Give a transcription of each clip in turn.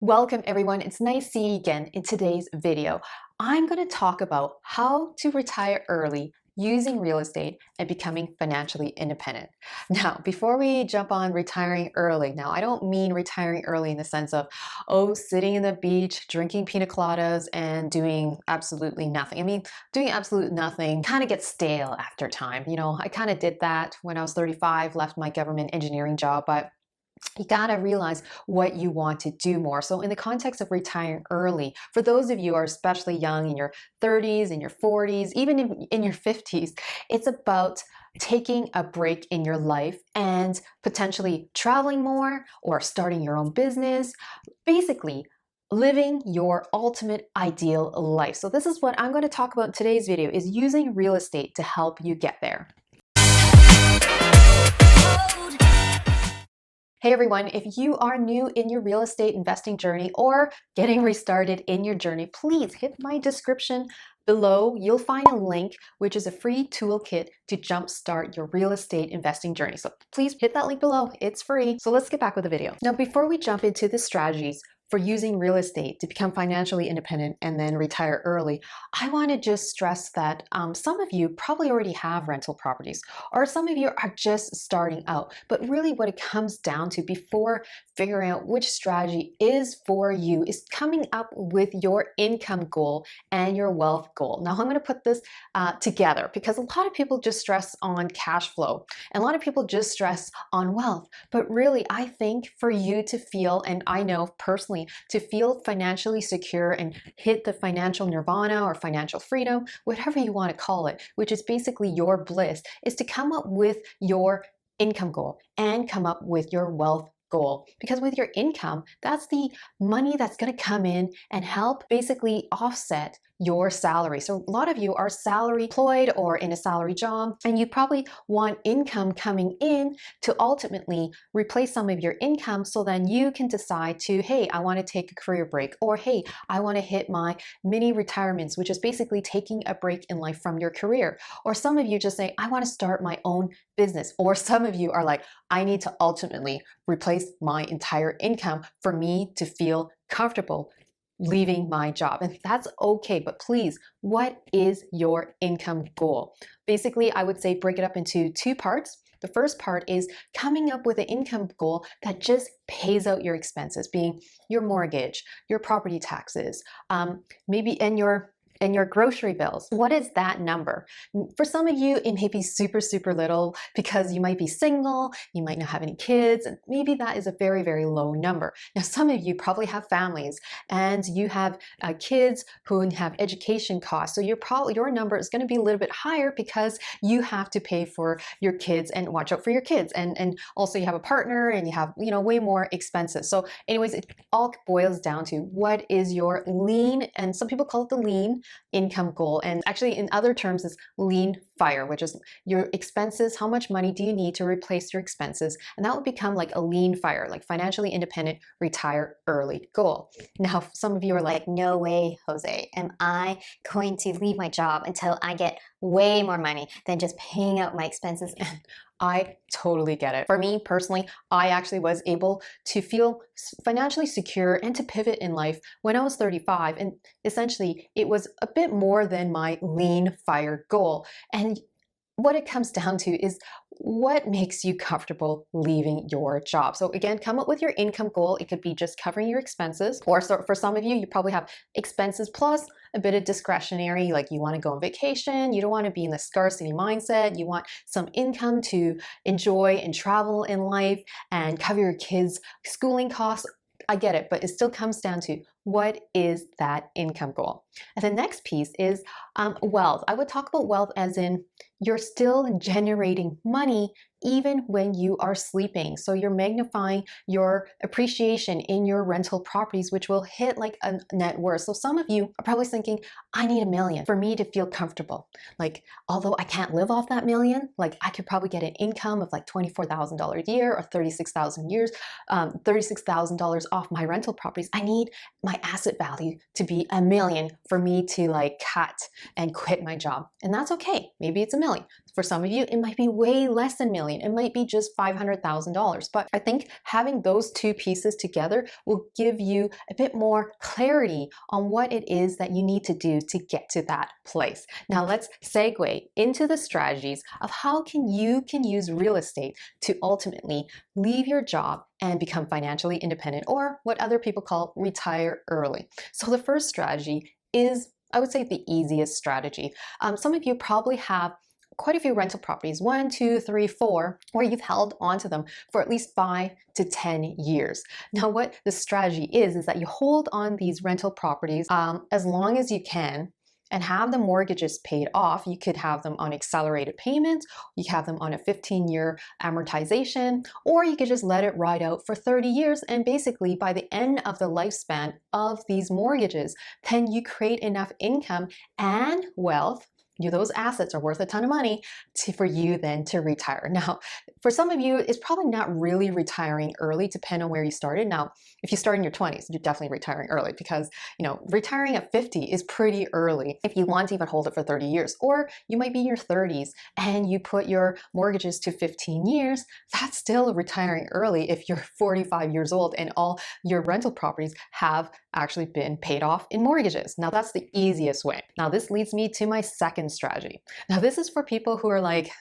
Welcome everyone, it's nice seeing you again in today's video. I'm going to talk about how to retire early using real estate and becoming financially independent. Now, before we jump on retiring early, now I don't mean retiring early in the sense of, oh, sitting in the beach, drinking pina coladas and doing absolutely nothing. I mean, doing absolute nothing kind of gets stale after time. I kind of did that when I was 35, left my government engineering job, but you gotta realize what you want to do more. So in the context of retiring early, for those of you who are especially young in your 30s, in your 40s, even in your 50s, it's about taking a break in your life and potentially traveling more or starting your own business, basically living your ultimate ideal life. So this is what I'm going to talk about in today's video, is using real estate to help you get there. Hey everyone, if you are new in your real estate investing journey or getting restarted in your journey, please hit my description below. You'll find a link, which is a free toolkit to jumpstart your real estate investing journey. So please hit that link below. It's free. So let's get back with the video. Now, before we jump into the strategies for using real estate to become financially independent and then retire early, I want to just stress that some of you probably already have rental properties, or some of you are just starting out. But really what it comes down to before figuring out which strategy is for you is coming up with your income goal and your wealth goal. Now I'm going to put this together because a lot of people just stress on cash flow and a lot of people just stress on wealth. But really, I think for you to feel, and I know personally, to feel financially secure and hit the financial nirvana or financial freedom, whatever you want to call it, which is basically your bliss, is to come up with your income goal and come up with your wealth goal. Because with your income, that's the money that's going to come in and help basically offset your salary. So a lot of you are salary employed or in a salary job, and you probably want income coming in to ultimately replace some of your income, so then you can decide to, hey, I want to take a career break, or hey, I want to hit my mini retirements, which is basically taking a break in life from your career. Or some of you just say, I want to start my own business. Or some of you are like, I need to ultimately replace my entire income for me to feel comfortable leaving my job. And that's okay, but please, what is your income goal? Basically, I would say break it up into two parts. The first part is coming up with an income goal that just pays out your expenses, being your mortgage, your property taxes, maybe and your grocery bills. What is that number? For some of you, it may be super, super little because you might be single, you might not have any kids, and maybe that is a very, very low number. Now, some of you probably have families and you have kids who have education costs. So your number is going to be a little bit higher because you have to pay for your kids and watch out for your kids. And also you have a partner and you have, way more expenses. So anyways, it all boils down to what is your lean, and some people call it the lean income goal, and actually in other terms is lean fire, which is your expenses. How much money do you need to replace your expenses? And that would become like a lean fire, like financially independent, retire early goal. Now, some of you are like, no way, Jose, am I going to leave my job until I get way more money than just paying out my expenses? I totally get it. For me personally, I actually was able to feel financially secure and to pivot in life when I was 35. And essentially, it was a bit more than my lean fire goal. And what it comes down to is what makes you comfortable leaving your job. So again, come up with your income goal. It could be just covering your expenses, or so for some of you, you probably have expenses plus a bit of discretionary, like you want to go on vacation, you don't want to be in the scarcity mindset, you want some income to enjoy and travel in life and cover your kids' schooling costs. I get it, but it still comes down to what is that income goal? And the next piece is wealth. I would talk about wealth as in you're still generating money even when you are sleeping. So you're magnifying your appreciation in your rental properties, which will hit like a net worth. So some of you are probably thinking, I need $1 million for me to feel comfortable. Like, although I can't live off that $1 million, like I could probably get an income of like $24,000 a year or $36,000 off my rental properties. I need my asset value to be $1 million for me to like cut and quit my job. And that's okay. Maybe it's $1 million. For some of you, it might be way less than $1 million. million. It might be just $500,000. But I think having those two pieces together will give you a bit more clarity on what it is that you need to do to get to that place. Now let's segue into the strategies of how you can use real estate to ultimately leave your job and become financially independent, or what other people call retire early. So the first strategy is, I would say, the easiest strategy. Some of you probably have quite a few rental properties, 1, 2, 3, 4, where you've held onto them for at least 5 to 10 years. Now, what the strategy is that you hold on these rental properties as long as you can and have the mortgages paid off. You could have them on accelerated payments, you have them on a 15-year amortization, or you could just let it ride out for 30 years. And basically, by the end of the lifespan of these mortgages, then you create enough income and wealth. Those assets are worth a ton of money for you then to retire. Now, for some of you, it's probably not really retiring early, depending on where you started. Now, if you start in your 20s, you're definitely retiring early because, retiring at 50 is pretty early if you want to even hold it for 30 years. Or you might be in your 30s and you put your mortgages to 15 years. That's still retiring early if you're 45 years old and all your rental properties have actually been paid off in mortgages. Now, that's the easiest way. Now, this leads me to my second strategy. Now, this is for people who are like,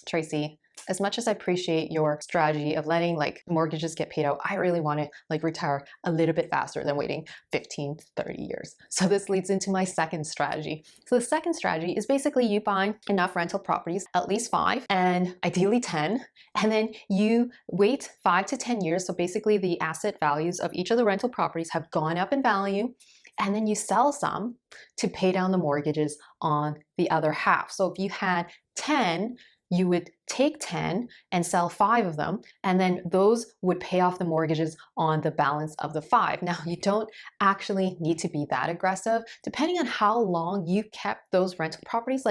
Tracy, as much as I appreciate your strategy of letting mortgages get paid out, I really want to retire a little bit faster than waiting 15 to 30 years. So this leads into my second strategy. So the second strategy is basically you buying enough rental properties, at least 5 and ideally 10, and then you wait 5 to 10 years. So basically the asset values of each of the rental properties have gone up in value, and then you sell some to pay down the mortgages on the other half. So if you had 10, you would take 10 and sell 5 of them, and then those would pay off the mortgages on the balance of the 5. Now, you don't actually need to be that aggressive. Depending on how long you kept those rental properties,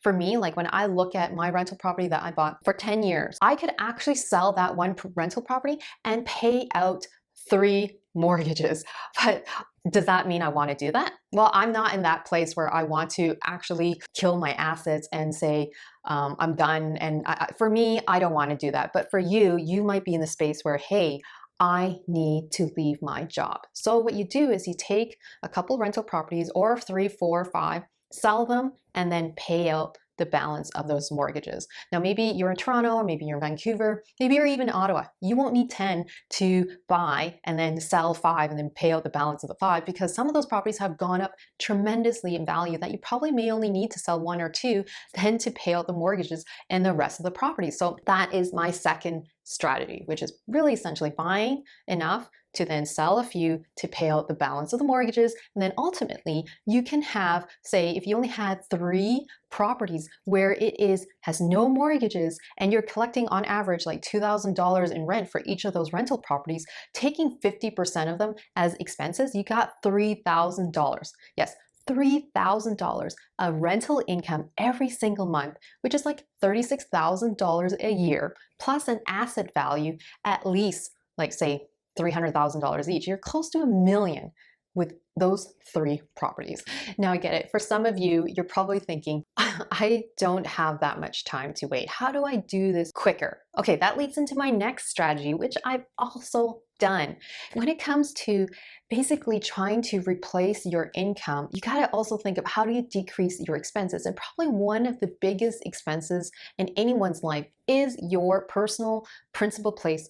for me, when I look at my rental property that I bought for 10 years, I could actually sell that one rental property and pay out 3 mortgages. But does that mean I want to do that? Well, I'm not in that place where I want to actually kill my assets and say, I'm done. And for me, I don't want to do that. But for you, you might be in the space where, hey, I need to leave my job. So what you do is you take a couple rental properties, or 3, 4, 5, sell them, and then pay out the balance of those mortgages. Now, maybe you're in Toronto, or maybe you're in Vancouver, maybe you're even in Ottawa. You won't need 10 to buy and then sell 5 and then pay out the balance of the 5, because some of those properties have gone up tremendously in value that you probably may only need to sell 1 or 2 then to pay out the mortgages and the rest of the property. So that is my second strategy, which is really essentially buying enough to then sell a few to pay out the balance of the mortgages. And then ultimately you can have, say, if you only had 3 properties where it has no mortgages and you're collecting on average $2,000 in rent for each of those rental properties, taking 50% of them as expenses, you got $3,000. Yes, $3,000 of rental income every single month, which is $36,000 a year, plus an asset value at least say $300,000 each. You're close to $1 million with those 3 properties. Now I get it. For some of you, you're probably thinking, I don't have that much time to wait. How do I do this quicker? Okay, that leads into my next strategy, which I've also done. When it comes to basically trying to replace your income, you got to also think of how do you decrease your expenses. And probably one of the biggest expenses in anyone's life is your personal principal place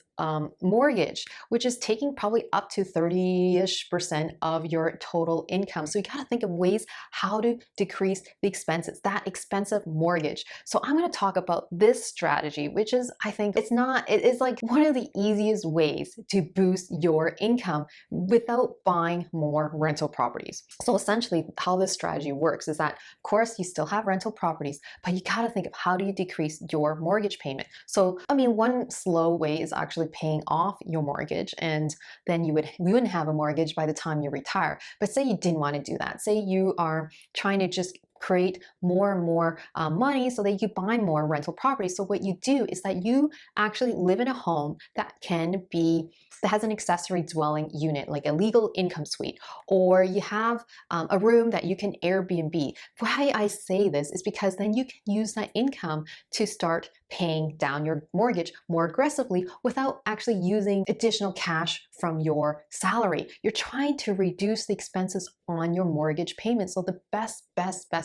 mortgage, which is taking probably up to 30-ish% of your total income. So you got to think of ways how to decrease the expenses, that expensive mortgage. So I'm going to talk about this strategy, which is, I think it is one of the easiest ways to boost your income without buying more rental properties. So essentially how this strategy works is that, of course, you still have rental properties, but you got to think of how do you decrease your mortgage payment. So, one slow way is actually paying off your mortgage, and then you wouldn't have a mortgage by the time you retire. But say you didn't want to do that. Say you are trying to just create more and more money so that you buy more rental properties. So what you do is that you actually live in a home that has an accessory dwelling unit, like a legal income suite, or you have a room that you can Airbnb. Why I say this is because then you can use that income to start paying down your mortgage more aggressively without actually using additional cash from your salary. You're trying to reduce the expenses on your mortgage payment. So the best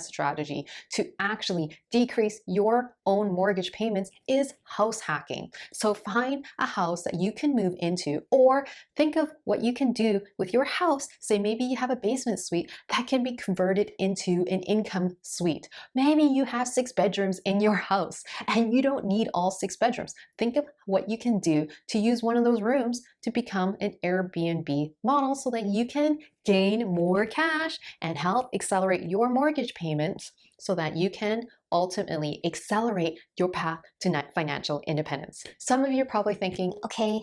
strategy to actually decrease your own mortgage payments is house hacking. So find a house that you can move into, or think of what you can do with your house. Say maybe you have a basement suite that can be converted into an income suite. Maybe you have 6 bedrooms in your house and you don't need all 6 bedrooms. Think of what you can do to use one of those rooms to become an Airbnb model so that you can gain more cash and help accelerate your mortgage payments so that you can ultimately accelerate your path to financial independence. Some of you are probably thinking, Okay,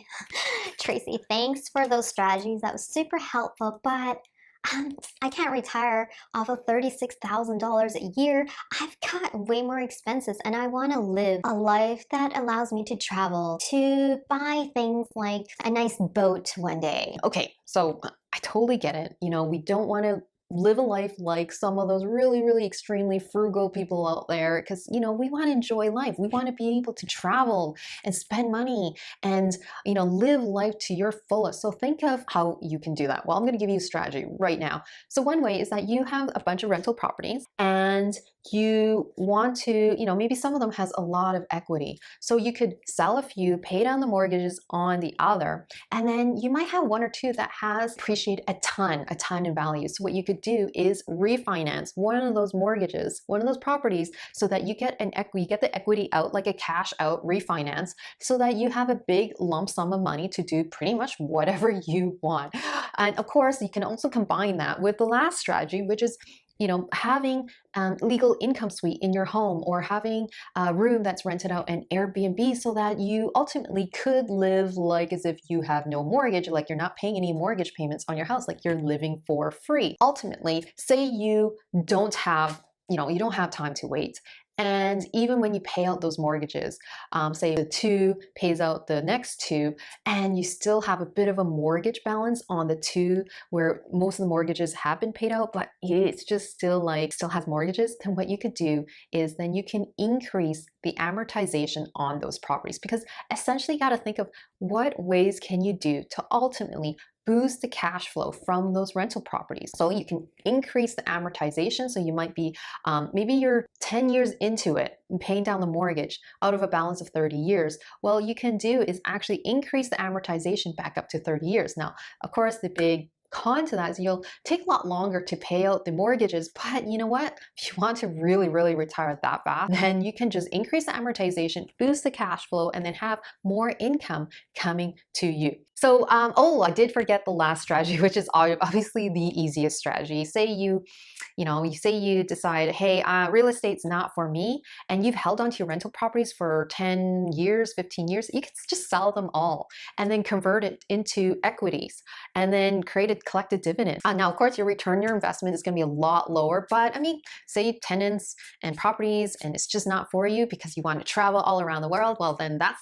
Tracy, thanks for those strategies. That was super helpful, but I can't retire off of $36,000 a year. I've got way more expenses and I want to live a life that allows me to travel, to buy things like a nice boat one day. okay, so I totally get it. You know, we don't want to live a life like some of those really extremely frugal people out there, because you know, we want to enjoy life. We want to be able to travel and spend money and, you know, live life to your fullest. So think of how you can do that. Well, I'm going to give you a strategy right now. So one way is that you have a bunch of rental properties and you want to, you know, maybe some of them has a lot of equity. So you could sell a few, pay down the mortgages on the other, and then you might have one or two that has appreciated a ton in value. So what you could do is refinance one of those mortgages, one of those properties, so that you get the equity out, like a cash out refinance, so that you have a big lump sum of money to do pretty much whatever you want. And of course, you can also combine that with the last strategy, which is, you know, having legal income suite in your home, or having a room that's rented out an Airbnb, so that you ultimately could live like as if you have no mortgage, like you're not paying any mortgage payments on your house, like you're living for free. Ultimately, say you don't have, you know, you don't have time to wait. And even when you pay out those mortgages, say the 2 pays out the next 2, and you still have a bit of a mortgage balance on the 2 where most of the mortgages have been paid out, but it's just still has mortgages, then what you could do is then you can increase the amortization on those properties. Because essentially you got to think of what ways can you do to ultimately boost the cash flow from those rental properties. So you can increase the amortization. So you might be, maybe you're 10 years into it and paying down the mortgage out of a balance of 30 years. Well, you can do is actually increase the amortization back up to 30 years. Now, of course, the big con to that is you'll take a lot longer to pay out the mortgages, but you know what? If you want to really retire that fast, then you can just increase the amortization, boost the cash flow, and then have more income coming to you. So, oh, I did forget the last strategy, which is obviously the easiest strategy. Say you decide, hey, real estate's not for me, and you've held onto your rental properties for 10 years, 15 years, you can just sell them all and then convert it into equities and then collect a dividend. Now, of course, your return on your investment is going to be a lot lower, but I mean, say tenants and properties, and it's just not for you because you want to travel all around the world, well, then that's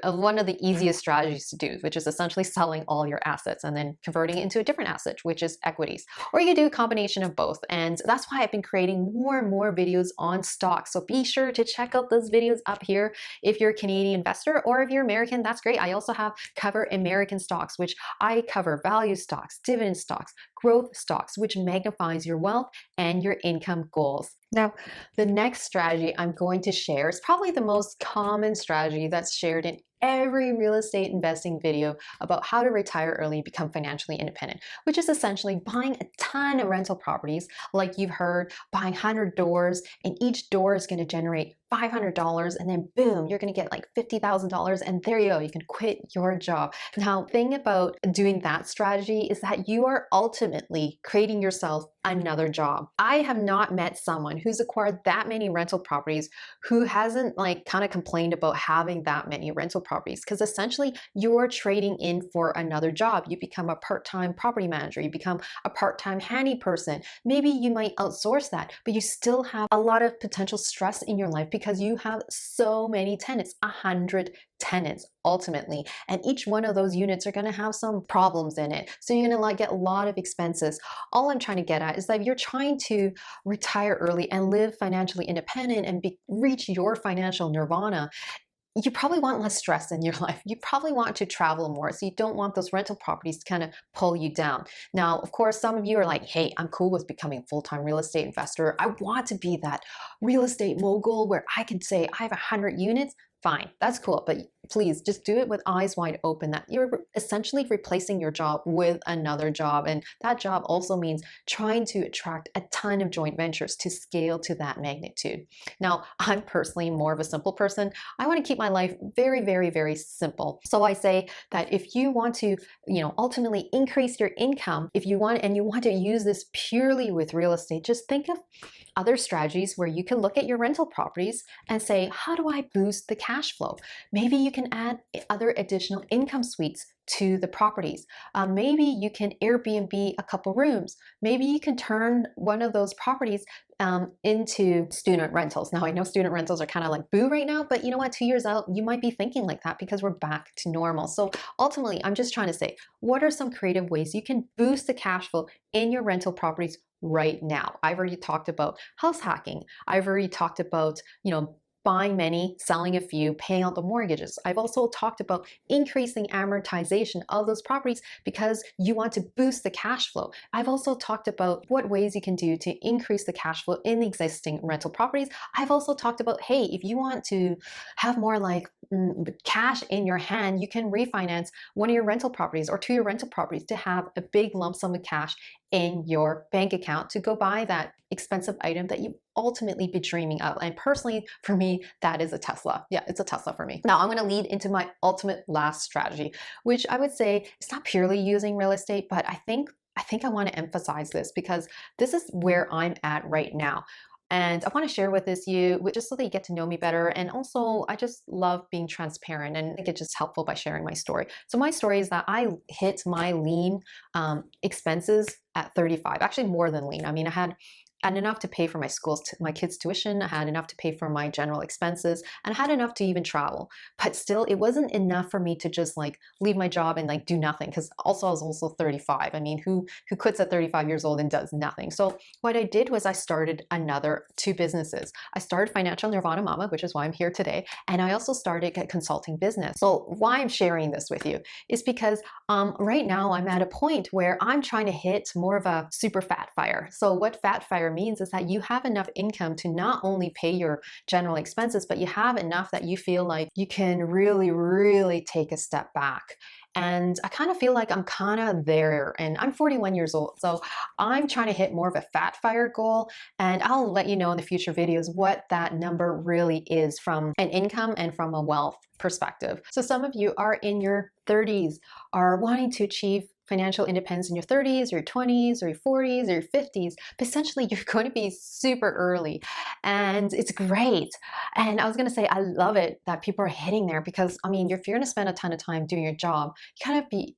one of the easiest strategies to do, which is essentially selling all your assets and then converting it into a different asset, which is equities. Or you do a combination of both. And that's why I've been creating more and more videos on stocks. So be sure to check out those videos up here if you're a Canadian investor, or if you're American, that's great. I also cover American stocks, which I cover value stocks, dividend stocks, growth stocks, which magnifies your wealth and your income goals. Now, the next strategy I'm going to share is probably the most common strategy that's shared in every real estate investing video about how to retire early and become financially independent, which is essentially buying a ton of rental properties. Like you've heard, buying 100 doors, and each door is going to generate $500 and then boom, you're going to get like $50,000 and there you go, you can quit your job. Now, thing about doing that strategy is that you are ultimately creating yourself another job. I have not met someone who's acquired that many rental properties who hasn't like kind of complained about having that many rental properties, because essentially you're trading in for another job. You become a part-time property manager, you become a part-time handy person. Maybe you might outsource that, but you still have a lot of potential stress in your life because you have so many tenants, 100 tenants ultimately, and each one of those units are going to have some problems in it, so you're going to like get a lot of expenses. All I'm trying to get at is that if you're trying to retire early and live financially independent and reach your financial nirvana, you probably want less stress in your life. You probably want to travel more. So you don't want those rental properties to kind of pull you down. Now, of course, some of you are like, hey, I'm cool with becoming a full-time real estate investor. I want to be that real estate mogul where I can say I have 100 units. Fine, that's cool. But please just do it with eyes wide open, that you're essentially replacing your job with another job. And that job also means trying to attract a ton of joint ventures to scale to that magnitude. Now, I'm personally more of a simple person. I want to keep my life very, very, very simple. So I say that if you want to, ultimately increase your income, if you want, and you want to use this purely with real estate, just think of other strategies where you can look at your rental properties and say, how do I boost the cash flow? Maybe you can add other additional income suites to the properties. Maybe you can Airbnb a couple rooms. Maybe you can turn one of those properties into student rentals. Now, I know student rentals are kind of like boo right now, but you know what? 2 years out, you might be thinking like that because we're back to normal. So ultimately, I'm just trying to say, what are some creative ways you can boost the cash flow in your rental properties right now? I've already talked about house hacking. I've already talked about, buying many, selling a few, paying out the mortgages. I've also talked about increasing amortization of those properties because you want to boost the cash flow. I've also talked about what ways you can do to increase the cash flow in the existing rental properties. I've also talked about, hey, if you want to have more like cash in your hand, you can refinance one of your rental properties or 2 of your rental properties to have a big lump sum of cash in your bank account to go buy that expensive item that you ultimately be dreaming of. And personally, for me, that is a Tesla. Yeah, it's a Tesla for me. Now I'm going to lead into my ultimate last strategy, which I would say it's not purely using real estate, but I think I want to emphasize this because this is where I'm at right now. And I want to share with you just so that you get to know me better. And also, I just love being transparent, and I think it's just helpful by sharing my story. So my story is that I hit my lean expenses at 35, actually more than lean. I mean, I had enough to pay for my kids' tuition. I had enough to pay for my general expenses, and I had enough to even travel. But still, it wasn't enough for me to just like leave my job and like do nothing. Because also I was also 35. I mean, who quits at 35 years old and does nothing? So what I did was I started another 2 businesses. I started Financial Nirvana Mama, which is why I'm here today, and I also started a consulting business. So why I'm sharing this with you is because right now I'm at a point where I'm trying to hit more of a super fat fire. So what fat fire means is that you have enough income to not only pay your general expenses, but you have enough that you feel like you can really, really take a step back. And I kind of feel like I'm kind of there, and I'm 41 years old. So I'm trying to hit more of a fat fire goal. And I'll let you know in the future videos what that number really is from an income and from a wealth perspective. So some of you are in your 30s, are wanting to achieve financial independence in your 30s or your 20s or your 40s or your 50s, but essentially you're going to be super early, and it's great. And I was going to say, I love it that people are hitting there, because I mean, if you're going to spend a ton of time doing your job, you gotta be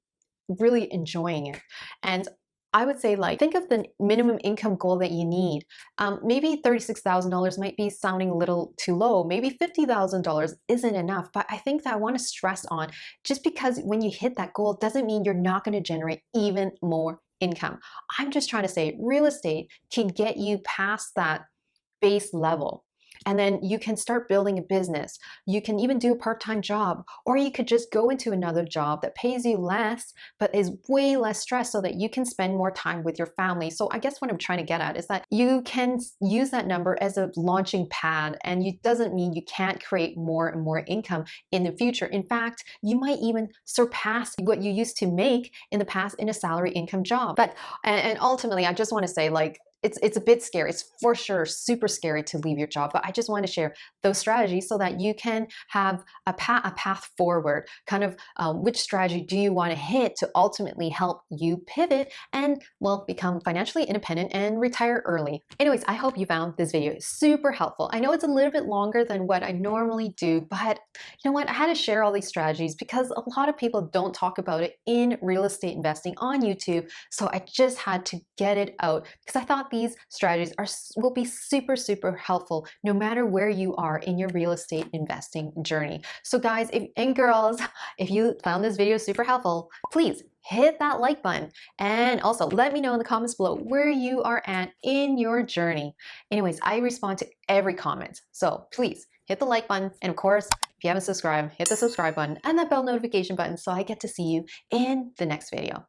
really enjoying it. And I would say, like, think of the minimum income goal that you need. Maybe $36,000 might be sounding a little too low. Maybe $50,000 isn't enough. But I think that I want to stress on, just because when you hit that goal doesn't mean you're not going to generate even more income. I'm just trying to say real estate can get you past that base level. And then you can start building a business. You can even do a part-time job, or you could just go into another job that pays you less, but is way less stress, so that you can spend more time with your family. So I guess what I'm trying to get at is that you can use that number as a launching pad, and it doesn't mean you can't create more and more income in the future. In fact, you might even surpass what you used to make in the past in a salary income job. But, and ultimately, I just want to say, like, it's a bit scary. It's for sure super scary to leave your job, but I just want to share those strategies so that you can have a path forward. Kind of which strategy do you want to hit to ultimately help you pivot and, well, become financially independent and retire early. Anyways, I hope you found this video super helpful. I know it's a little bit longer than what I normally do, but you know what? I had to share all these strategies because a lot of people don't talk about it in real estate investing on YouTube. So I just had to get it out because I thought these strategies will be super helpful no matter where you are in your real estate investing journey. So guys and girls, if you found this video super helpful, please hit that like button and also let me know in the comments below where you are at in your journey. Anyways, I respond to every comment, so please hit the like button, and of course, if you haven't subscribed, hit the subscribe button and that bell notification button so I get to see you in the next video.